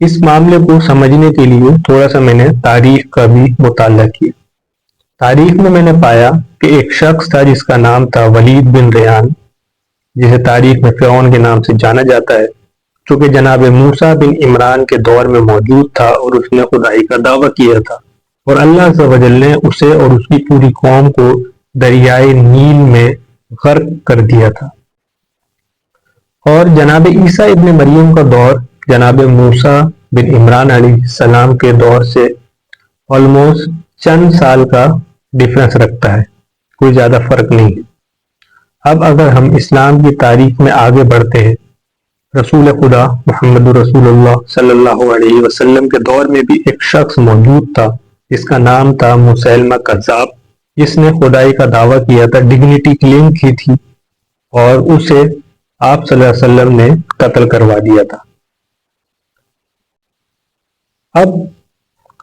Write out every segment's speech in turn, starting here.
اس معاملے کو سمجھنے کے لیے تھوڑا سا میں نے تاریخ کا بھی مطالعہ کیا۔ تاریخ میں میں نے پایا کہ ایک شخص تھا جس کا نام تھا ولید بن ریحان، جسے تاریخ میں فرعون کے نام سے جانا جاتا ہے، جو کہ جناب موسیٰ بن عمران کے دور میں موجود تھا، اور اس نے خدائی کا دعویٰ کیا تھا، اور اللہ عز و جل نے اسے اور اس کی پوری قوم کو دریائے نیل میں غرق کر دیا تھا۔ اور جناب عیسیٰ ابن مریم کا دور جناب موسیٰ بن عمران علیہ السلام کے دور سے آلموسٹ چند سال کا ڈفرنس رکھتا ہے، کوئی زیادہ فرق نہیں ہے۔ اب اگر ہم اسلام کی تاریخ میں آگے بڑھتے ہیں، رسول خدا محمد رسول اللہ صلی اللہ علیہ وسلم کے دور میں بھی ایک شخص موجود تھا جس کا نام تھا مسیلمہ کذاب، جس نے خدائی کا دعویٰ کیا تھا، ڈگنیٹی کلیم کی تھی، اور اسے آپ صلی اللہ علیہ وسلم نے قتل کروا دیا تھا۔ اب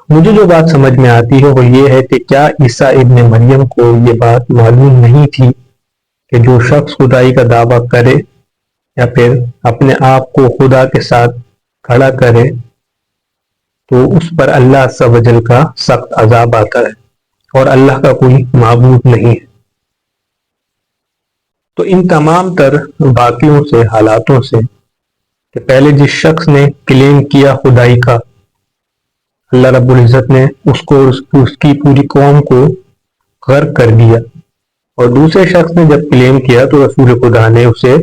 مجھے جو بات سمجھ میں آتی ہے وہ یہ ہے کہ کیا عیسیٰ ابن مریم کو یہ بات معلوم نہیں تھی کہ جو شخص خدائی کا دعویٰ کرے یا پھر اپنے آپ کو خدا کے ساتھ کھڑا کرے تو اس پر اللہ عز و جل کا سخت عذاب آتا ہے، اور اللہ کا کوئی معبود نہیں ہے؟ تو ان تمام تر واقعوں سے، حالاتوں سے، کہ پہلے جس شخص نے کلیم کیا خدائی کا، اللہ رب العزت نے اس کو اس کی پوری قوم کو غرق کر دیا، اور دوسرے شخص نے جب کلیم کیا تو رسول خدا نے اسے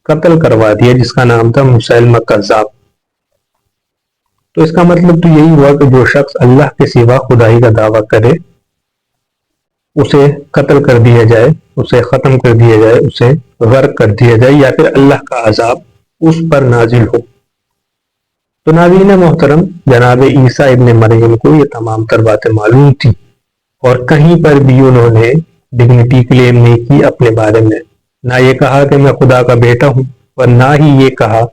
قتل کروا دیا، جس کا نام تھا مسیلمہ کذاب۔ تو اس کا مطلب تو یہی ہوا کہ جو شخص اللہ کے سوا خدائی کا دعویٰ کرے اسے قتل کر دیا جائے، اسے ختم کر دیا جائے، اسے غرق کر دیا جائے، یا پھر اللہ کا عذاب اس پر نازل ہو۔ تو ناظرین محترم، جناب عیسیٰ ابن مریم کو یہ تمام تر باتیں معلوم تھی، اور کہیں پر بھی انہوں نے ڈگنیٹی کلیم نہیں کی اپنے بارے میں، نہ یہ کہا کہ میں خدا کا بیٹا ہوں، اور نہ ہی یہ کہا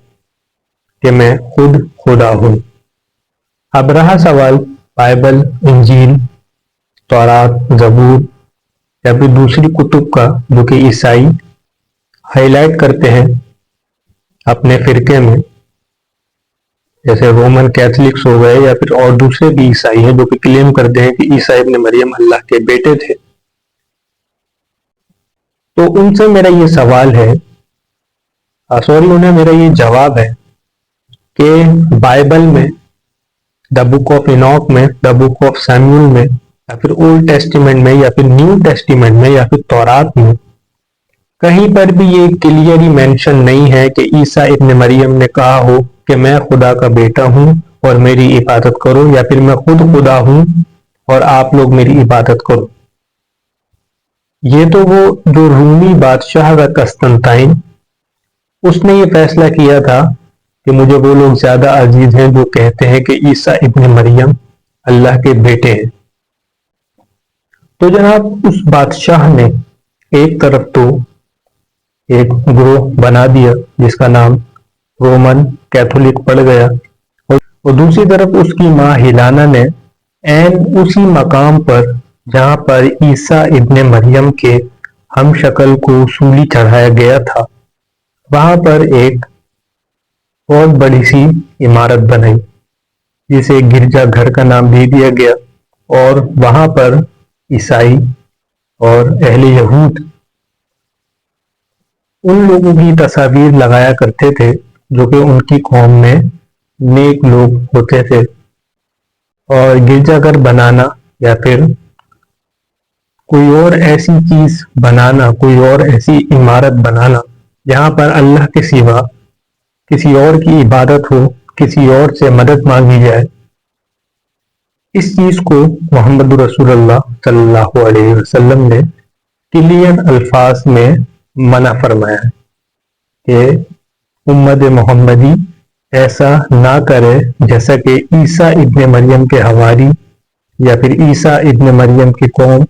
کہ میں خود خدا ہوں۔ اب رہا سوال بائبل، انجیل، تورات، زبور یا پھر دوسری کتب کا، جو کہ عیسائی ہائی لائٹ کرتے ہیں اپنے فرقے میں، جیسے رومن کیتھولکس ہو گئے یا پھر اور دوسرے بھی عیسائی ہیں جو کہ کلیم کرتے ہیں کہ عیسیٰ ابن مریم اللہ کے بیٹے تھے۔ تو ان سے میرا یہ سوال ہے، انہیں میرا یہ جواب ہے کہ بائبل میں، دا بک آف اینوک میں، دا بک آف سیموئل میں، یا پھر اولڈ ٹیسٹیمنٹ میں، یا پھر نیو ٹیسٹیمنٹ میں، یا پھر تورات میں کہیں پر بھی یہ کلیئرلی مینشن نہیں ہے کہ عیسیٰ ابن مریم نے کہا ہو کہ میں خدا کا بیٹا ہوں اور میری عبادت کرو، یا پھر میں خود خدا ہوں اور آپ لوگ میری عبادت کرو۔ یہ تو وہ جو رومی بادشاہ کا قسطنطین، اس نے یہ فیصلہ کیا تھا کہ مجھے وہ لوگ زیادہ عزیز ہیں جو کہتے ہیں کہ عیسیٰ ابن مریم اللہ کے بیٹے ہیں۔ تو جناب اس بادشاہ نے ایک طرف تو ایک گروہ بنا دیا جس کا نام رومن کیتھولک پڑ گیا، اور دوسری طرف اس کی ماں ہیلانا نے عین اسی مقام پر جہاں پر عیسیٰ ابن مریم کے ہم شکل کو سولی چڑھایا گیا تھا، وہاں پر ایک بہت بڑی سی عمارت بنائی جسے گرجا گھر کا نام دے دیا گیا، اور وہاں پر عیسائی اور اہل یہود ان لوگوں کی تصاویر لگایا کرتے تھے جو کہ ان کی قوم میں نیک لوگ ہوتے تھے، اور گرجا گھر بنانا یا پھر کوئی اور ایسی چیز بنانا، کوئی اور ایسی عمارت بنانا جہاں پر اللہ کے سوا کسی اور کی عبادت ہو، کسی اور سے مدد مانگی جائے، اس چیز کو محمد رسول اللہ صلی اللہ علیہ وسلم نے کلین الفاظ میں منع فرمایا ہے کہ امت محمدی ایسا نہ کرے جیسا کہ عیسیٰ ابن مریم کے حواری، یا پھر عیسیٰ ابن مریم کی قوم،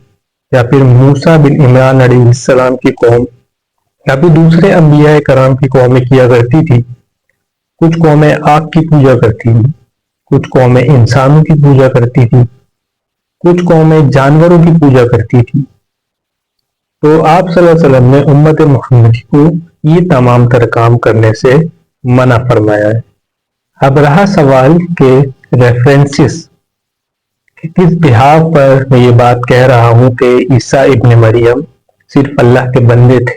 یا پھر موسیٰ بن عمران علیہ السلام کی قوم، یا پھر دوسرے انبیاء کرام کی قومیں کیا کرتی تھی۔ کچھ قومیں آگ کی پوجا کرتی تھی، کچھ قومیں انسانوں کی پوجا کرتی تھی، کچھ قومیں جانوروں کی پوجا کرتی تھی۔ تو آپ صلی اللہ علیہ وسلم نے امت محمدی کو یہ تمام تر کام کرنے سے منع فرمایا ہے۔ اب رہا سوال کہ ریفرنسز کس بحاف پر میں یہ بات کہہ رہا ہوں کہ عیسیٰ ابن مریم صرف اللہ کے بندے تھے،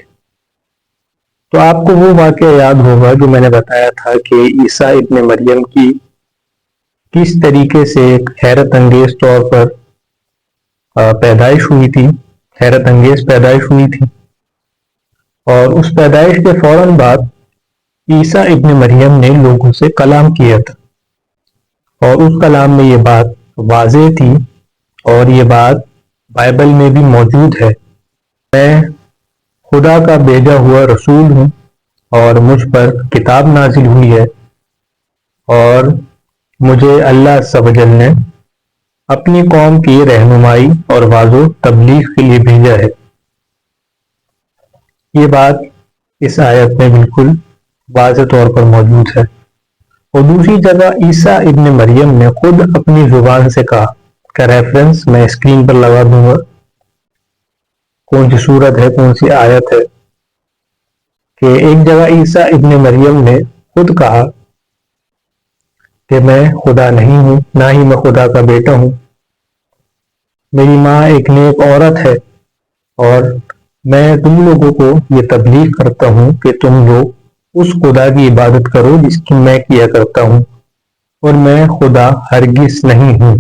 تو آپ کو وہ واقعہ یاد ہوگا جو میں نے بتایا تھا کہ عیسیٰ ابن مریم کی کس طریقے سے ایک حیرت انگیز طور پر پیدائش ہوئی تھی، حیرت انگیز پیدائش ہوئی تھی، اور اس پیدائش کے فوراً بعد عیسیٰ ابن مریم نے لوگوں سے کلام کیا تھا، اور اس کلام میں یہ بات واضح تھی اور یہ بات بائبل میں بھی موجود ہے، میں خدا کا بھیجا ہوا رسول ہوں اور مجھ پر کتاب نازل ہوئی ہے، اور مجھے اللہ عز و جل نے اپنی قوم کی رہنمائی اور واضح تبلیغ کے لیے بھیجا ہے۔ یہ بات اس آیت میں بالکل واضح طور پر موجود ہے۔ اور دوسری جگہ عیسیٰ ابن مریم نے خود اپنی زبان سے کہا، کا ریفرنس میں اسکرین پر لگا دوں گا، کون سی صورت ہے، کون سی آیت ہے، کہ ایک جگہ عیسیٰ ابن مریم نے خود کہا کہ میں خدا نہیں ہوں، نہ ہی میں خدا کا بیٹا ہوں، میری ماں ایک نیک عورت ہے، اور میں تم لوگوں کو یہ تبلیغ کرتا ہوں کہ تم لوگ اس خدا کی عبادت کرو جس کی میں کیا کرتا ہوں، اور میں خدا ہرگز نہیں ہوں۔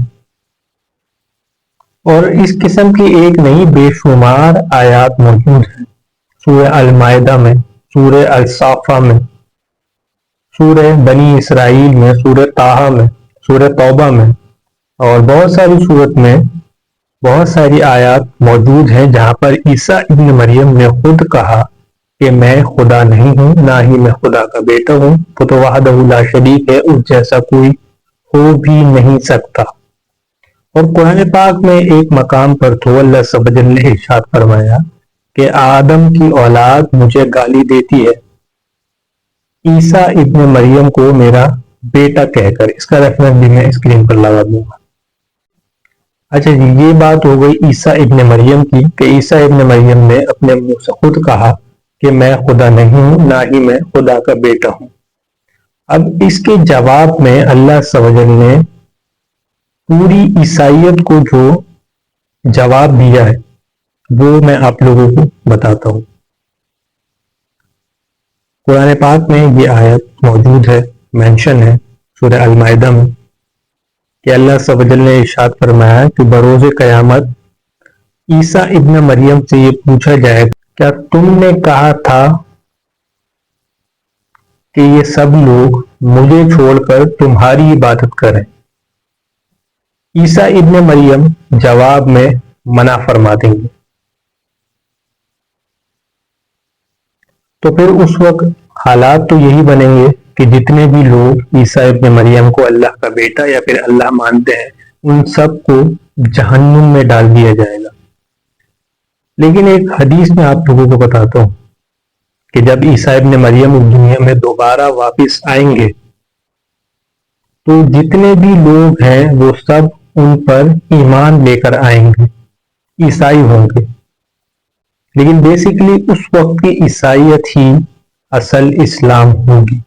اور اس قسم کی ایک نہیں بے شمار آیات موجود ہیں سورہ المائدہ میں، سورہ الصافہ میں، سورہ بنی اسرائیل میں، سورہ طٰہٰ میں، سورہ توبہ میں، اور بہت ساری صورت میں بہت ساری آیات موجود ہیں جہاں پر عیسیٰ ابن مریم نے خود کہا کہ میں خدا نہیں ہوں، نہ ہی میں خدا کا بیٹا ہوں، وہ تو وحدہ لا شریک ہے، اس جیسا کوئی ہو بھی نہیں سکتا۔ اور قرآن پاک میں ایک مقام پر تو اللہ عز و جل نے ارشاد فرمایا کہ آدم کی اولاد مجھے گالی دیتی ہے، عیسیٰ ابن مریم کو میرا بیٹا کہہ کر۔ اس کا ریفرنس بھی میں اسکرین پر لگا دوں گا۔ اچھا جی، یہ بات ہو گئی عیسیٰ ابن مریم کی کہ عیسیٰ ابن مریم نے اپنے منہ سے خود کہا کہ میں خدا نہیں ہوں، نہ ہی میں خدا کا بیٹا ہوں۔ اب اس کے جواب میں اللہ عز و جل نے پوری عیسائیت کو جو جواب دیا ہے وہ میں آپ لوگوں کو بتاتا ہوں۔ قرآن پاک میں یہ آیت موجود ہے، مینشن ہے سورہ المائدہ میں، کہ اللہ عز و جل نے ارشاد فرمایا کہ بروز قیامت عیسیٰ ابن مریم سے یہ پوچھا جائے گا، کیا تم نے کہا تھا کہ یہ سب لوگ مجھے چھوڑ کر تمہاری عبادت کریں؟ عیسیٰ ابن مریم جواب میں منع فرما دیں گے۔ تو پھر اس وقت حالات تو یہی بنیں گے کہ جتنے بھی لوگ عیسیٰ ابن مریم کو اللہ کا بیٹا یا پھر اللہ مانتے ہیں ان سب کو جہنم میں ڈال دیا جائے گا۔ لیکن ایک حدیث میں آپ لوگوں کو بتاتا ہوں کہ جب عیسیٰ ابن مریم اس دنیا میں دوبارہ واپس آئیں گے تو جتنے بھی لوگ ہیں وہ سب ان پر ایمان لے کر آئیں گے، عیسائی ہوں گے، لیکن بیسیکلی اس وقت کی عیسائیت ہی اصل اسلام ہوگی۔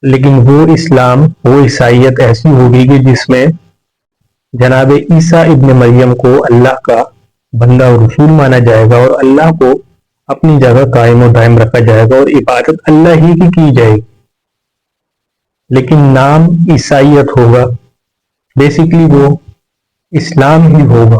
لیکن وہ اسلام، وہ عیسائیت ایسی ہوگی کہ جس میں جناب عیسیٰ ابن مریم کو اللہ کا بندہ اور رسول مانا جائے گا، اور اللہ کو اپنی جگہ قائم و دائم رکھا جائے گا، اور عبادت اللہ ہی کی جائے گی، لیکن نام عیسائیت ہوگا، بیسیکلی وہ اسلام ہی ہوگا۔